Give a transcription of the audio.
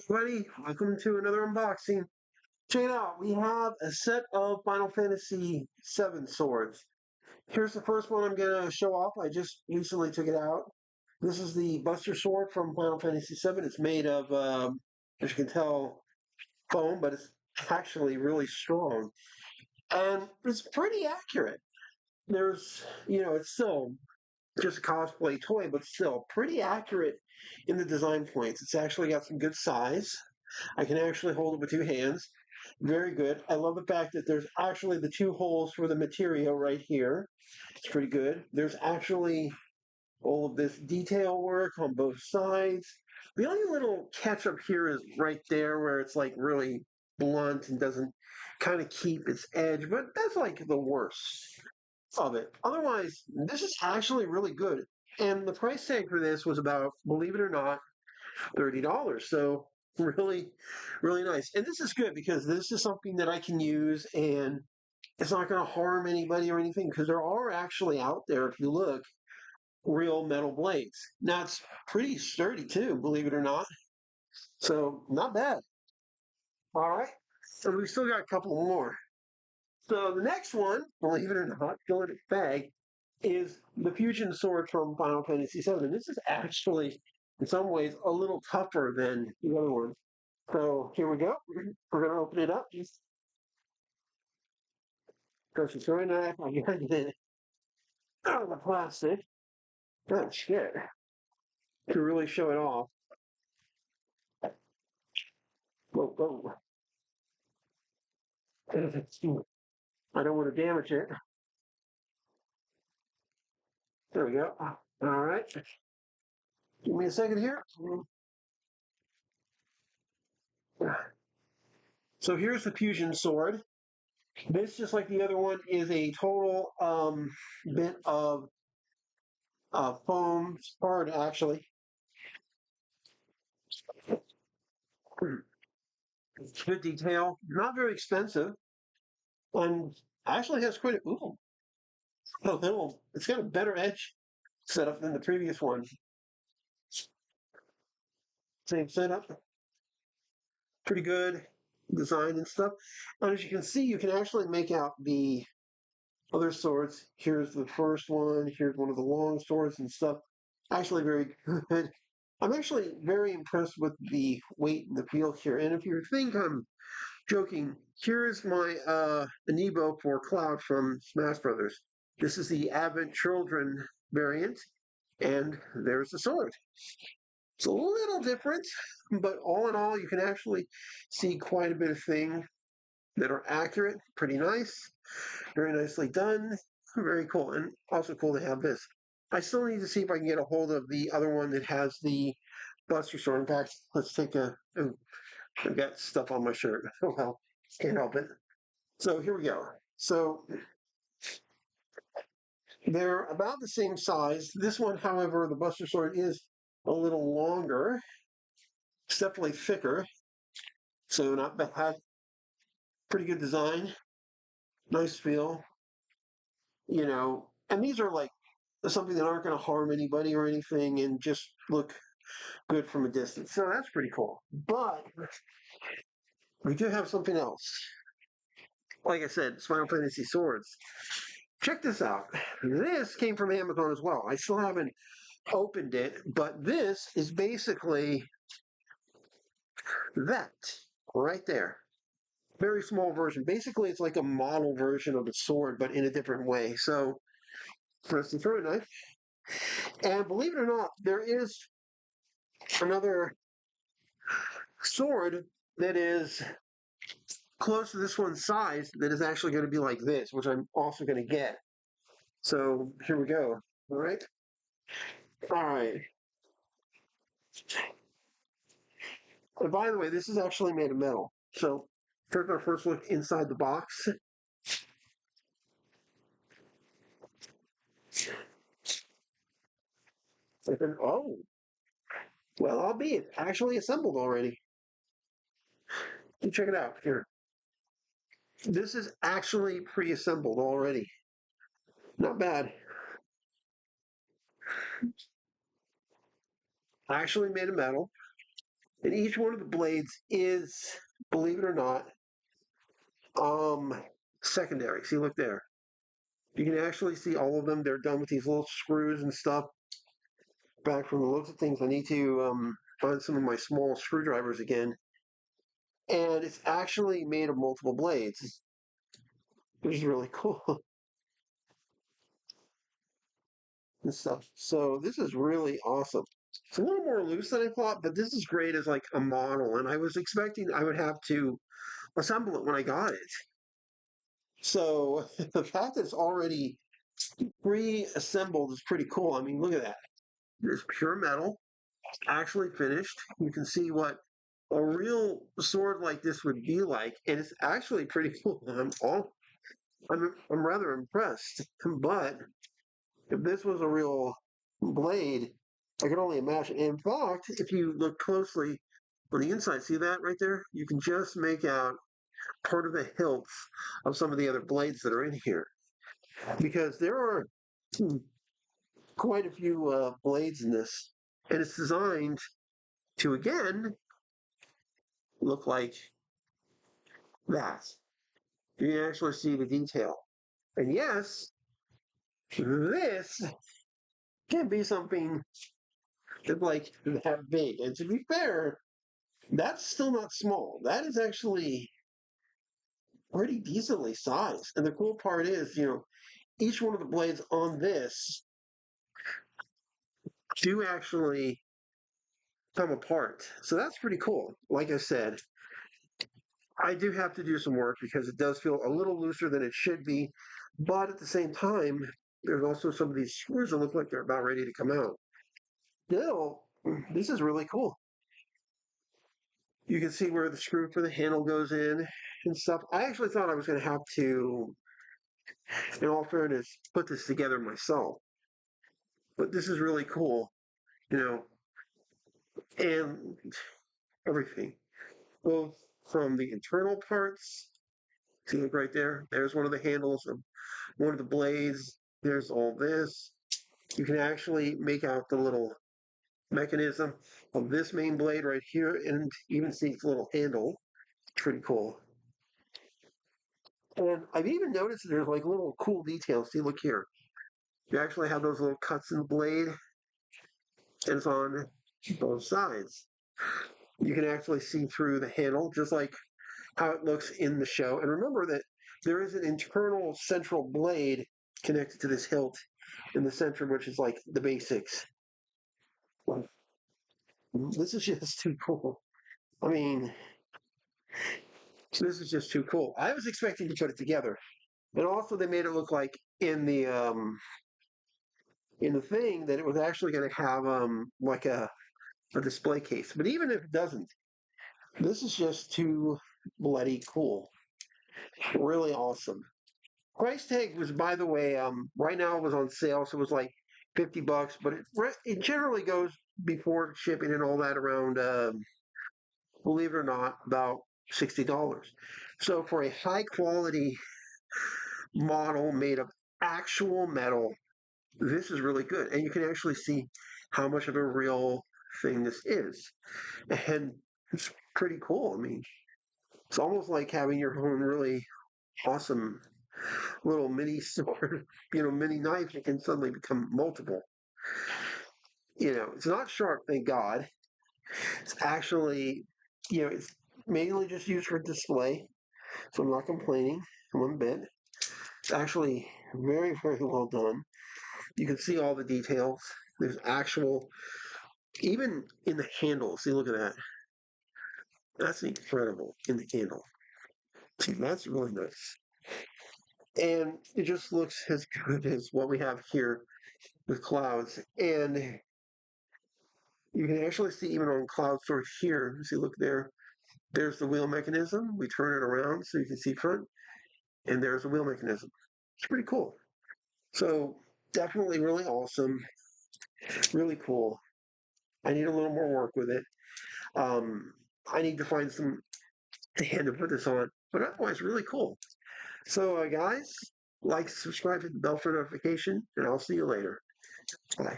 Everybody, welcome to another unboxing. Check it out. We have a set of Final Fantasy VII swords. Here's the first one I'm going to show off. I just recently took it out. This is the Buster Sword from Final Fantasy VII. It's made of, as you can tell, foam, but it's actually really strong. And it's pretty accurate. It's still just a cosplay toy, but still pretty accurate in the design points. It's actually got some good size. I can actually hold it with two hands. Very good. I love the fact that there's actually the two holes for the material right here. It's pretty good. There's actually all of this detail work on both sides. The only little catch up here is right there where it's like really blunt and doesn't kind of keep its edge, but that's like the worst of it. Otherwise, this is actually really good. And the price tag for this was about, believe it or not, $30. So really, really nice. And this is good because this is something that I can use and it's not going to harm anybody or anything because there are actually out there, if you look, real metal blades. Now it's pretty sturdy too, believe it or not. So not bad. All right. So we still got a couple more. So the next one, believe it or not, still in its bag, is the fusion sword from Final Fantasy VII. This is actually, in some ways, a little tougher than the other one. So here we go. We're going to open it up. Because it's very nice. I got it out of the plastic. Oh, shit. To really show it off. Whoa, whoa. I don't want to damage it. There we go. All right. Give me a second here. So here's the fusion sword. This, just like the other one, is a total bit of foam, hard actually. It's good detail, not very expensive, and actually has quite a little. It's got a better edge setup than the previous one. Same setup, pretty good design and stuff. And as you can see, you can actually make out the other swords. Here's the first one. Here's one of the long swords and stuff. Actually, very good. I'm actually very impressed with the weight and the feel here. And if you think I'm joking, here's my amiibo for Cloud from Smash Brothers. This is the Advent Children variant, and there's the sword. It's a little different, but all in all, you can actually see quite a bit of things that are accurate, pretty nice, very nicely done, very cool, and also cool to have this. I still need to see if I can get a hold of the other one that has the Buster Sword. In fact, let's take a. Oh, I've got stuff on my shirt. Oh well, can't help it. So here we go. So they're about the same size. This one, however, the Buster Sword is a little longer. It's definitely thicker. So not bad. Pretty good design. Nice feel. And these are like something that aren't going to harm anybody or anything and just look good from a distance. So that's pretty cool. But we do have something else. Like I said, Final Fantasy swords. Check this out. This came from Amazon as well. I still haven't opened it, but this is basically that right there. Very small version. Basically, it's like a model version of the sword, but in a different way. So, first and throw knife. And believe it or not, there is another sword that is close to this one's size that is actually going to be like this, which I'm also going to get. So here we go. All right. All right. And by the way, this is actually made of metal. So take our first look inside the box. Oh, well, albeit actually assembled already. You check it out here. This is actually pre-assembled already. Not bad. Actually made of metal. And each one of the blades is, believe it or not, um, secondary. See, look there. You can actually see all of them. They're done with these little screws and stuff. Back from the looks of things, I need to find some of my small screwdrivers again. And it's actually made of multiple blades, which is really cool and stuff. So this is really awesome. It's a little more loose than I thought, but this is great as like a model. And I was expecting I would have to assemble it when I got it. So the fact that it's already pre-assembled is pretty cool. I mean, look at that. It's pure metal, actually finished. You can see what a real sword like this would be like, and it's actually pretty cool. I'm rather impressed. But if this was a real blade, I can only imagine. In fact, if you look closely on the inside, see that right there? You can just make out part of the hilts of some of the other blades that are in here. Because there are quite a few blades in this, and it's designed to, again, look like that. You can actually see the detail. And yes, this can be something that's like that big. And to be fair, that's still not small. That is actually pretty decently sized. And the cool part is, each one of the blades on this do actually come apart. So that's pretty cool. Like I said, I do have to do some work because it does feel a little looser than it should be. But at the same time, there's also some of these screws that look like they're about ready to come out. Still, this is really cool. You can see where the screw for the handle goes in and stuff. I actually thought I was going to have to, in all fairness, put this together myself. But this is really cool, you know, and everything. Both from the internal parts, see, look right there. There's one of the handles of one of the blades. There's all this. You can actually make out the little mechanism of this main blade right here and even see its little handle. Pretty cool. And I've even noticed that there's like little cool details. See, look here. You actually have those little cuts in the blade, and it's on both sides. You can actually see through the handle, just like how it looks in the show. And remember that there is an internal central blade connected to this hilt in the center, which is like the basics. This is just too cool. I mean, this is just too cool. I was expecting to put it together, and also they made it look like in the thing that it was actually going to have like a display case. But even if it doesn't, this is just too bloody cool. Really awesome. Price tag was, by the way, right now it was on sale, so it was like $50, but it generally goes before shipping and all that around, believe it or not, about $60. So for a high quality model made of actual metal, this is really good. And you can actually see how much of a real thing this is. And it's pretty cool. I mean, it's almost like having your own really awesome little mini sword, mini knife that can suddenly become multiple. It's not sharp, thank God. It's actually, it's mainly just used for display, so I'm not complaining one bit. It's actually very, very well done. You can see all the details. There's actual, even in the handle. See, look at that. That's incredible in the handle. See, that's really nice. And it just looks as good as what we have here with clouds. And you can actually see even on cloud source here. See, look there. There's the wheel mechanism. We turn it around so you can see front. And there's the wheel mechanism. It's pretty cool. So definitely really awesome. Really cool. I need a little more work with it. Um, I need to find some hand to put this on. But otherwise, really cool. So, guys, like, subscribe, hit the bell for notification, and I'll see you later. Bye.